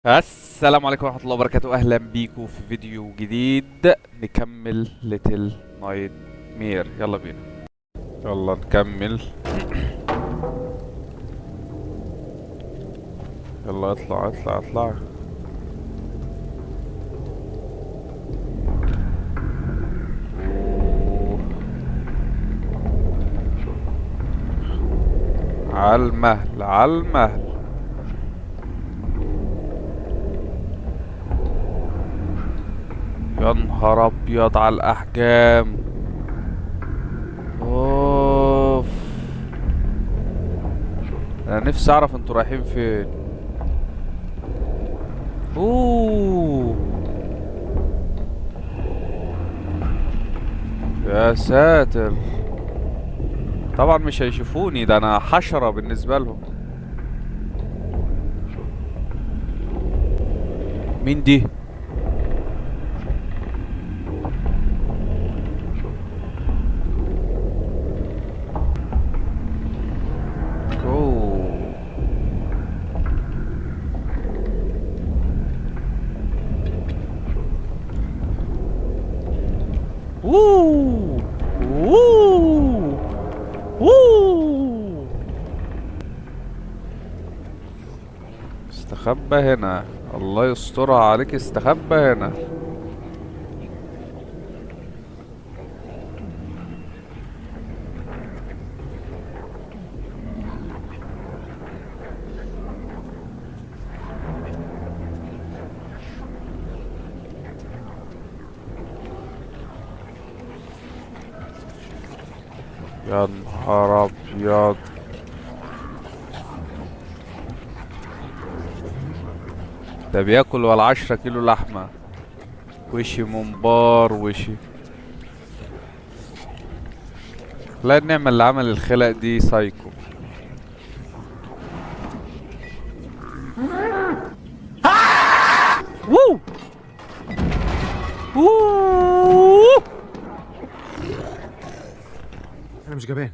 السلام عليكم ورحمة الله وبركاته. أهلا بيكم في فيديو جديد نكمل ليتل نايت مير. يلا بينا، يلا نكمل. يلا اطلع اطلع اطلع. عالمهل عالمهل. يا نهار ابيض على الاحجام. اوف، انا نفسي اعرف انتوا رايحين فين. اوه يا ساتر، طبعا مش هيشوفوني، ده انا حشرة بالنسبة لهم. مين دي؟ اوه اوه اوه اوه. استخبى هنا، الله يسترها عليك، استخبى هنا. يا نهار ابيض، ده بياكل ولا 10 كيلو لحمة. وشي منبار وشي. لا، النعمة اللي عمل الخلق دي سايكو. ووو ووو. أنا مش جبان،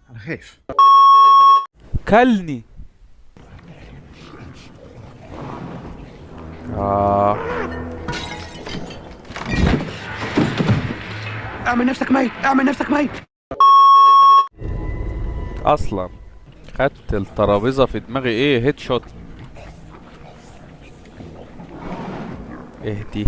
أنا خايف. كلني. اعمل نفسك ميت، اعمل نفسك ميت. اصلا خدت الترابيزة في دماغي. ايه هيد شوت؟ اهدي.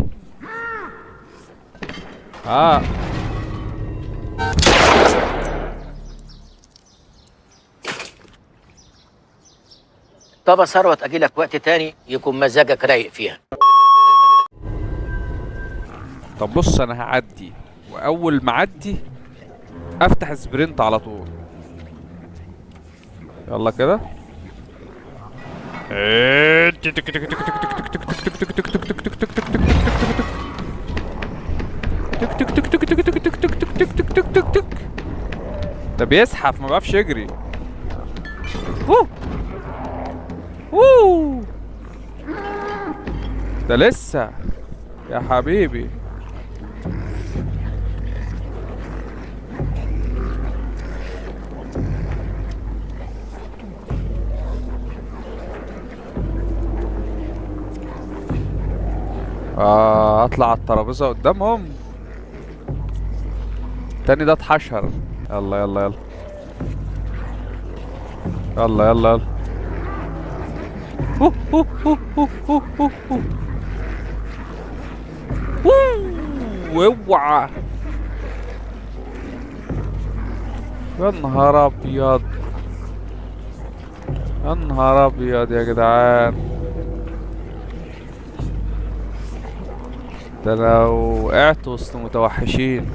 طب يا ثروت اجيلك وقت تاني يكون مزاجك رايق فيها. طب بص، انا هعدي، واول ما اعدي افتح سبرنت على طول. يلا كده. ده بيزحف، ما بيعرفش يجري. ووو ووو. ده لسه يا حبيبي. اطلع على الترابيزه قدامهم. التاني ده اتحشر. يلا يلا يلا يلا يلا يلا. هو هو هو هو هو هو هو. اوعى. يا نهار ابيض، يا نهار ابيض يا جدعان. ده لو وقعت وسط متوحشين.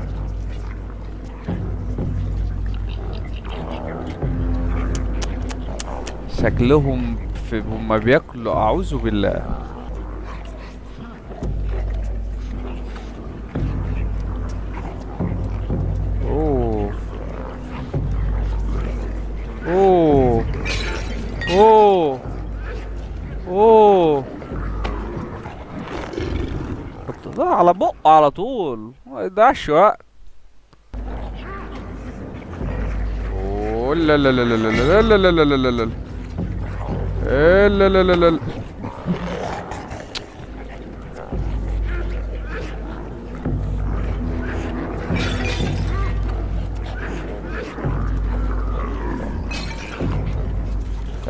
شكلهم هما بياكلوا، اعوذ بالله. اوه اوه اوه اوه. كنت ده على بقه على طول، ما يضيعش وقت. اوه لا لا لا لا لا لا لا لا لا لا لا لا لا لا لا لا.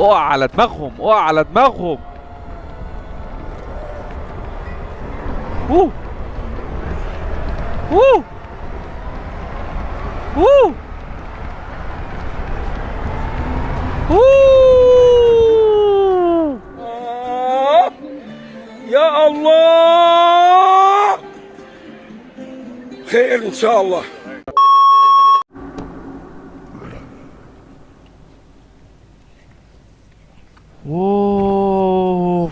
اقع على دماغهم، اقع على دماغهم. اوه اوه اوه اوه. يا الله. خير ان شاء الله. اوه.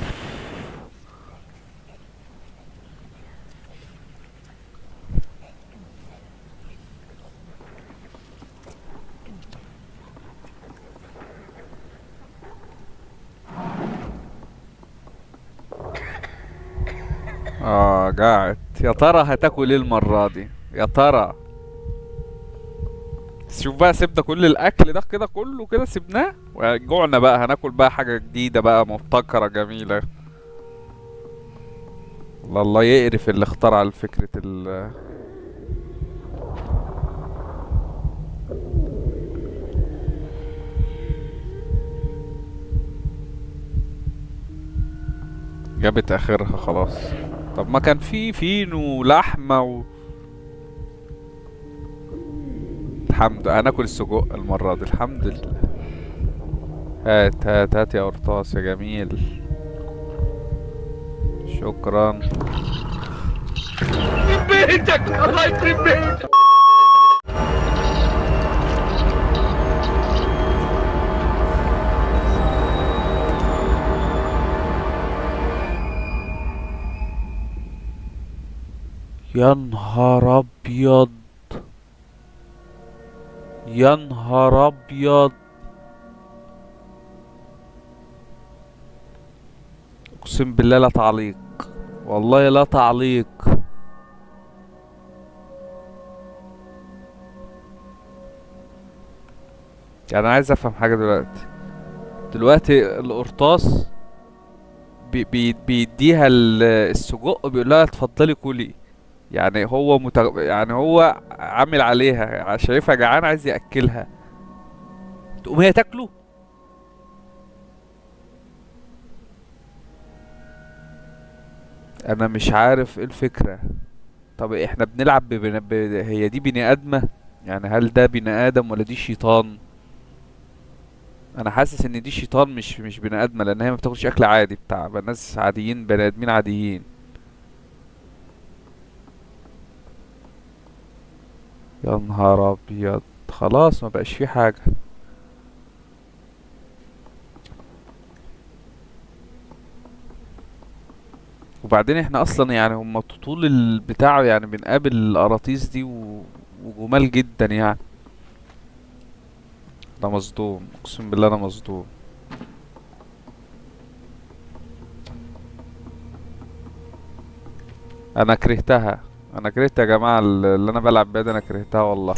قاعد. يا ترى هتاكل ايه المرة دي؟ يا ترى. شوف بقى، سيبنا كل الاكل ده كده كله كده سيبناه وجوعنا بقى، هناكل بقى حاجة جديدة بقى مبتكرة جميلة. الله الله يقرف اللي اخترع الفكرة جابت اخرها خلاص. طب ما كان في فينو ولحمة الحمد لله هناكل السجق المرة دي الحمد لله. هات هات هات يا قرطاس يا جميل. شكرا. بيتك الله يخرب بيتك. يا نهار ابيض، يا نهار ابيض. اقسم بالله لا تعليق، والله لا تعليق. يعني انا عايز افهم حاجه دلوقتي القرطاس بيديها السجق، بيقول لها اتفضلي كلي. يعني هو يعني هو عامل عليها، شايفها جعان عايز ياكلها، تقوم هي تاكله. انا مش عارف ايه الفكره. طب احنا بنلعب هي دي بني ادمه؟ يعني هل ده بني ادم ولا دي شيطان؟ انا حاسس ان دي شيطان مش بني ادمه، لان هي ما بتاكلش اكل عادي بتاع ناس عاديين، بني ادمين عاديين. يا نهار ابيض، خلاص ما بقاش في حاجه. وبعدين احنا اصلا يعني هم طول البتاع يعني بنقابل القراطيس دي وجمال جدا يعني. انا مصدوم، اقسم بالله انا مصدوم. انا كرهتها، انا كرهت يا جماعه اللي انا بلعب بيها دي، انا كرهتها والله.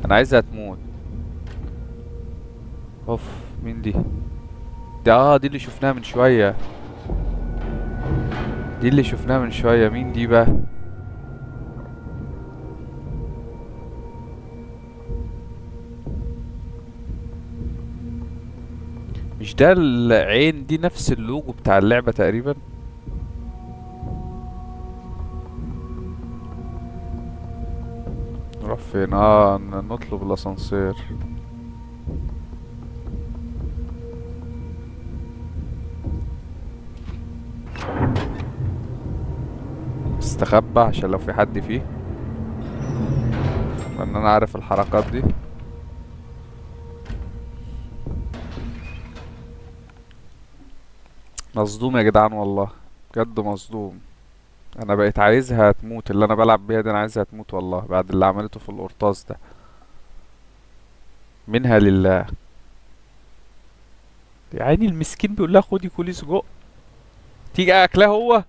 انا عايزها تموت. اوف. مين دي؟ دي اللي شفناها من شويه. دي اللي شفناها من شويه، مين دي بقى؟ مش ده العين دي نفس اللوجو بتاع اللعبه تقريبا؟ نروح فين؟ نطلب الاسانسير. استخبى عشان لو في حد فيه، لان انا عارف الحركات دي. مصدوم يا جدعان والله، بجد مصدوم. انا بقيت عايزها تموت، اللي انا بلعب بيها دي انا عايزها تموت والله بعد اللي عملته في القرطاس ده. منها لله. يا عيني المسكين بيقول لها خدي كلي سجق، تيجي اكلها هو.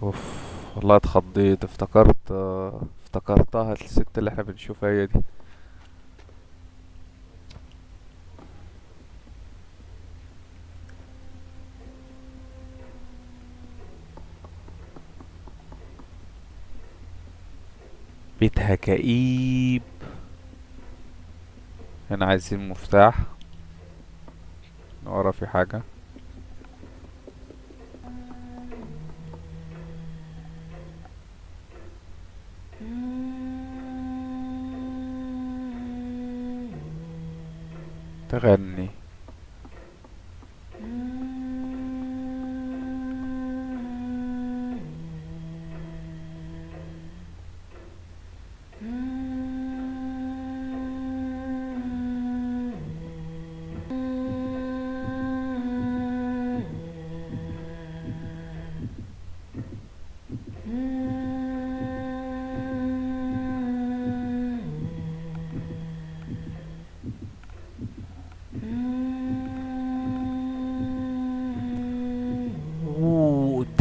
اوف. والله اتخضيت، افتكرتها الست اللي احنا بنشوفها هي دي. يا كئيب. هنا عايزين مفتاح. ورا في حاجة. تغني.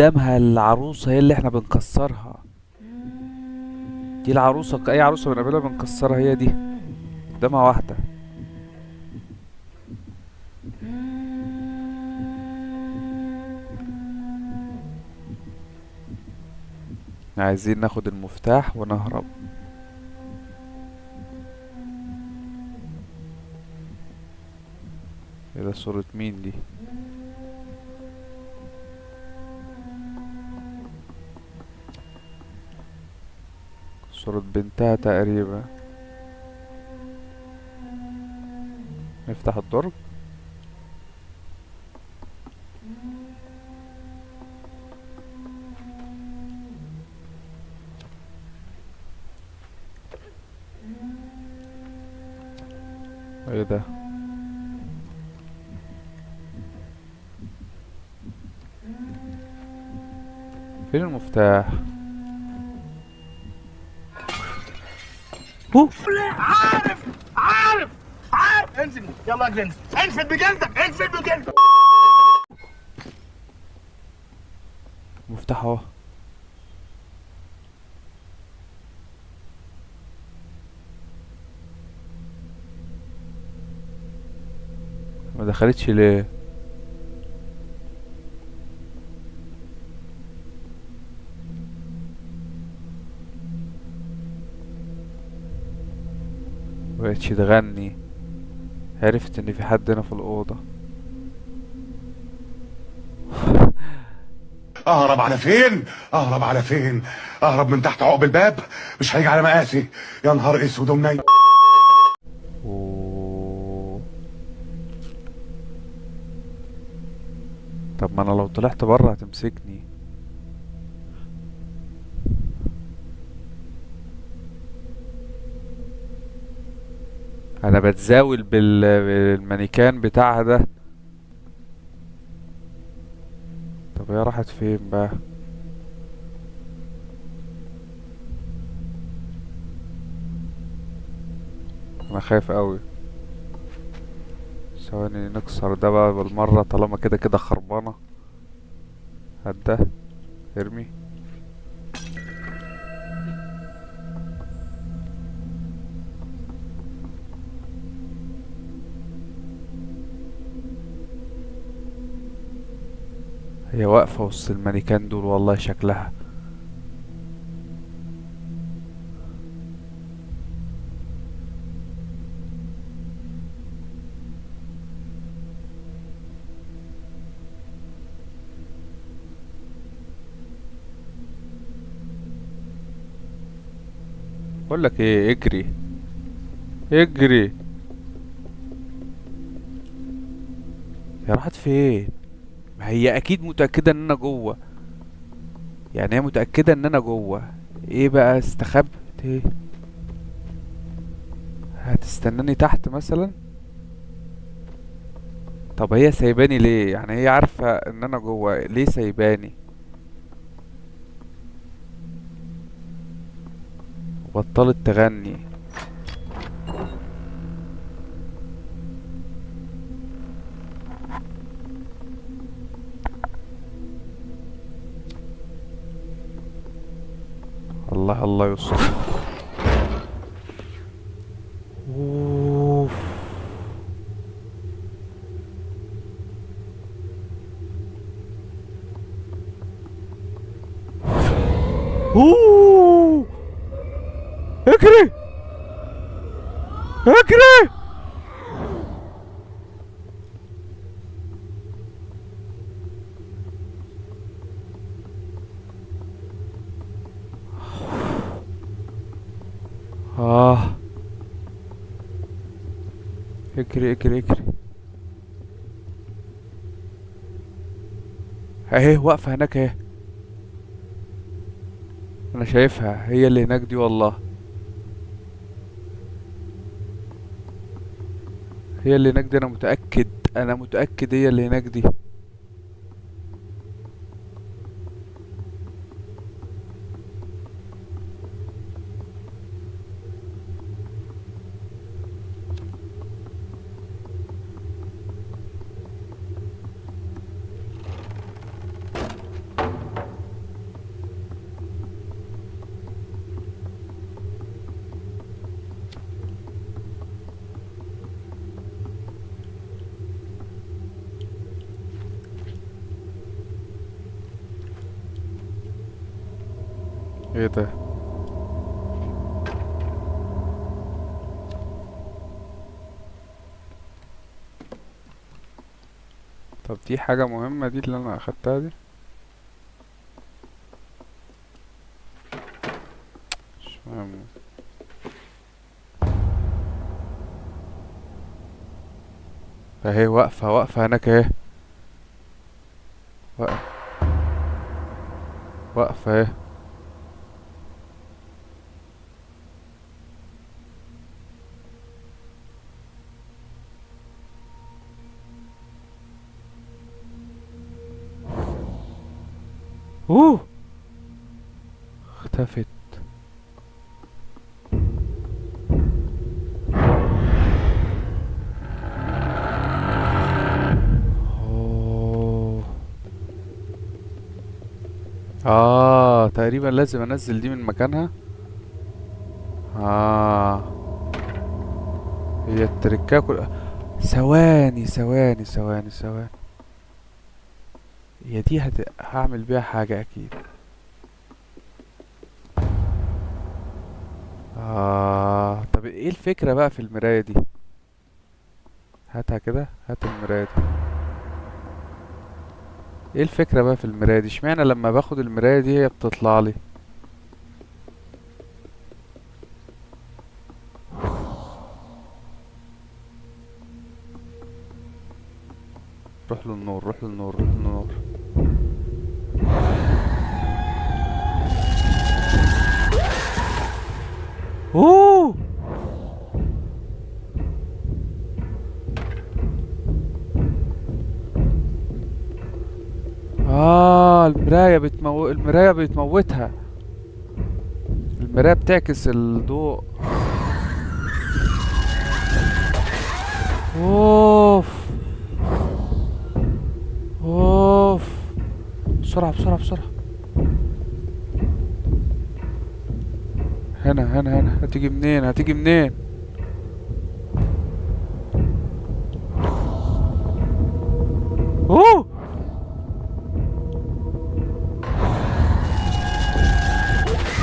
قدامها العروسة هي اللي احنا بنكسرها. دي العروسة، اي عروسة بنقابلها بنكسرها، هي دي. قدامها واحدة. عايزين ناخد المفتاح ونهرب. ايه ده؟ صورة مين دي؟ صورة بنتها تقريبا. نفتح الدرج. ايه ده؟ فين المفتاح؟ هو عارف عارف عارف. انزل يلا اجري، انزل انزل بجلدك، انزل بجلدك. مفتاح اهو. ما دخلتش ليه؟ مبقتش تغني. عرفت ان في حد هنا في الأوضة. اهرب على فين؟ اهرب على فين؟ اهرب من تحت عقب الباب؟ مش هيجي على مقاسي. يا نهار اسود ومنيل. أوه. طب ما انا لو طلعت بره هتمسكني. انا بتزاول بالمانيكان بتاعها ده. طب هي راحت فين بقى؟ انا خايف قوي. ثواني نكسر ده بقى بالمرة طالما كده كده خربانة. هات ده. ارمي. هي واقفة وسط المانيكان دول والله شكلها. بقولك ايه، اجري اجري. هي راحت فين؟ ما هي اكيد متأكدة ان انا جوه. يعني هي متأكدة ان انا جوه. ايه بقى استخبت ايه؟ هتستناني تحت مثلا؟ طب هي سايباني ليه؟ يعني هي عارفة ان انا جوه، ليه سايباني؟ بطلت تغني. الله الله يستر. اوف. اوه. اجري. اجري. اه اجري اجري اجري. اهي واقفة هناك اهي. انا شايفها هي اللي هناك دي والله. هي اللي هناك دي، انا متأكد. انا متأكد هي اللي هناك دي. ايه ده؟ طب دي حاجة مهمة دي اللي انا اخدتها دي؟ مش مهم. اهي واقفة واقفة هناك اهي. واقفة واقفة اهي. اوه اختفت. اوه. تقريبا لازم انزل دي من مكانها. اه هي التركايه ثواني ثواني ثواني ثواني. هي دي هعمل بيها حاجة اكيد. طب ايه الفكرة بقى في المراية دي؟ هاتها كده، هات المراية دي. ايه الفكرة بقى في المراية دي؟ اشمعنى لما باخد المراية دي هي بتطلع لي؟ روح للنور روح للنور روح للنور. اوه المراية بتموتها. المراية بتعكس الضوء. اوف اوف. بسرعة بسرعة بسرعة. هنا هنا هنا. هتيجي منين هتيجي منين؟ اوه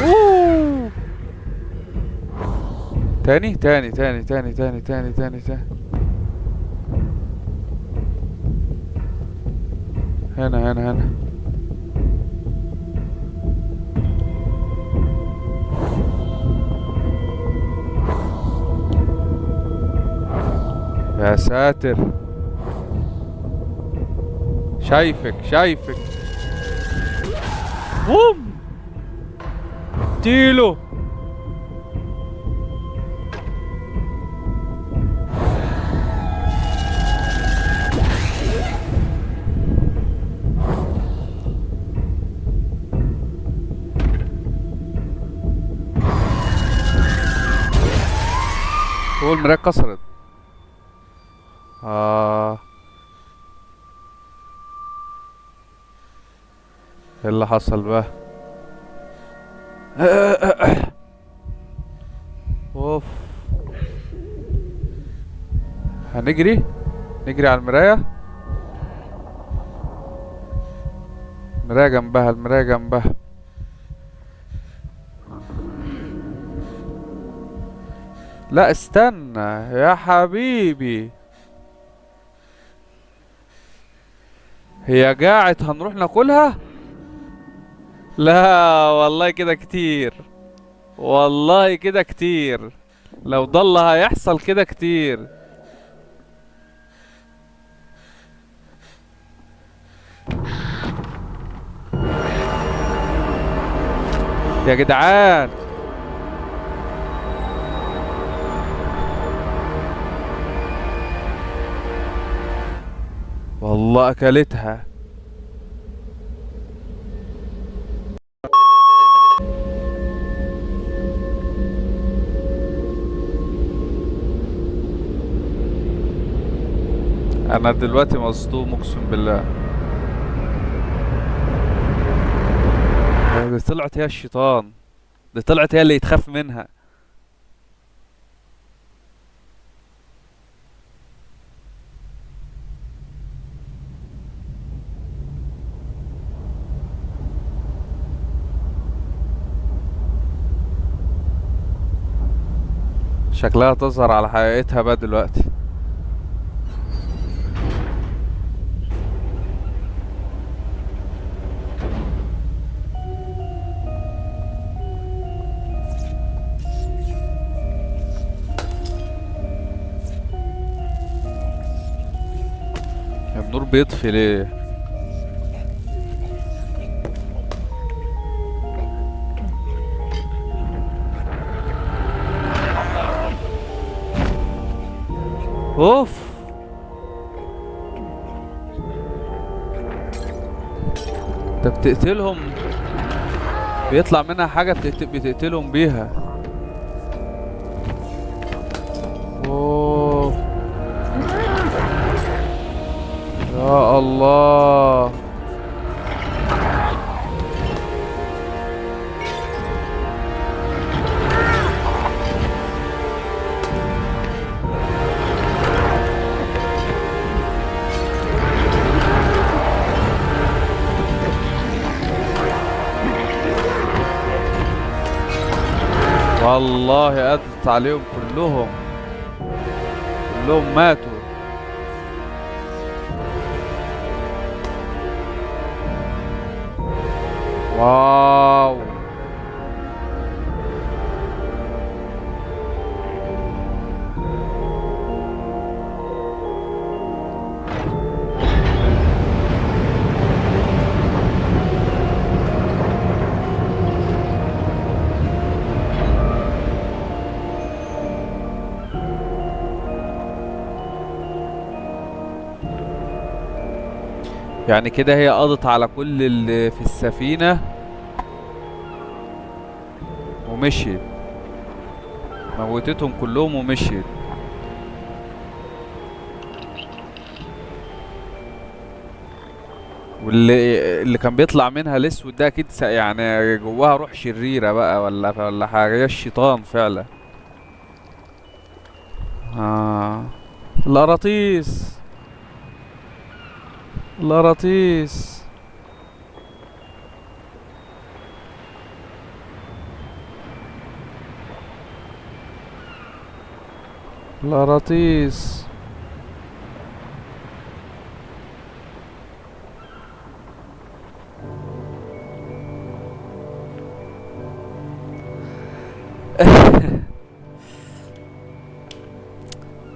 اوه. تاني تاني تاني تاني تاني تاني تاني تاني. هنا هنا هنا. يا ساتر. شايفك شايفك. بوم. اديله. هو المراية اتكسرت. ايه اللي حصل بقى؟ اوف. هنجري نجري على المراية. المراية جنبها المراية جنبها. لا استنى يا حبيبي، هي قاعد هنروح ناكلها؟ لا والله كده كتير، والله كده كتير، لو ضل هيحصل كده كتير. يا جدعان والله اكلتها. انا دلوقتي مصدوم اقسم بالله. دي طلعت هي الشيطان، دي طلعت هي اللي يتخاف منها. شكلها تظهر على حقيقتها بقى دلوقتي. النور بيطفي ليه؟ اوف، انت بتقتلهم، بيطلع منها حاجة بتقتلهم بيها. اوه يا الله. والله قضت عليهم كلهم، كلهم ماتوا. واو. يعني كده هي قضت على كل اللي في السفينة ومشيت، موتتهم كلهم ومشيت. واللي كان بيطلع منها الاسود ده اكيد يعني جواها روح شريرة بقى ولا حاجة، هي الشيطان فعلا. القراطيس، القراطيس. القراطيس.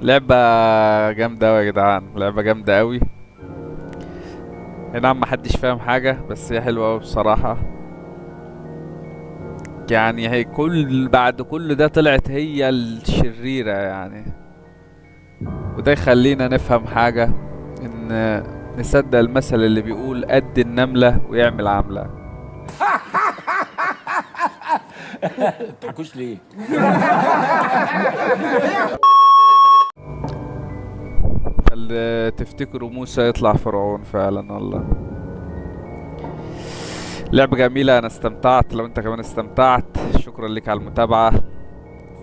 لعبة جامدة أوي يا جدعان، لعبة جامدة أوي. نعم محدش فاهم حاجة بس هي حلوة أوي بصراحة. يعني هي بعد كل ده طلعت هي الشريرة يعني. وده يخلينا نفهم حاجة، إن نصدق المثل اللي بيقول قد النملة ويعمل عملة. تضحكوش ليه؟ اللي تفتكروا موسى يطلع فرعون فعلا والله. لعبة جميلة، أنا استمتعت، لو أنت كمان استمتعت شكرا لك على المتابعة.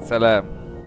سلام.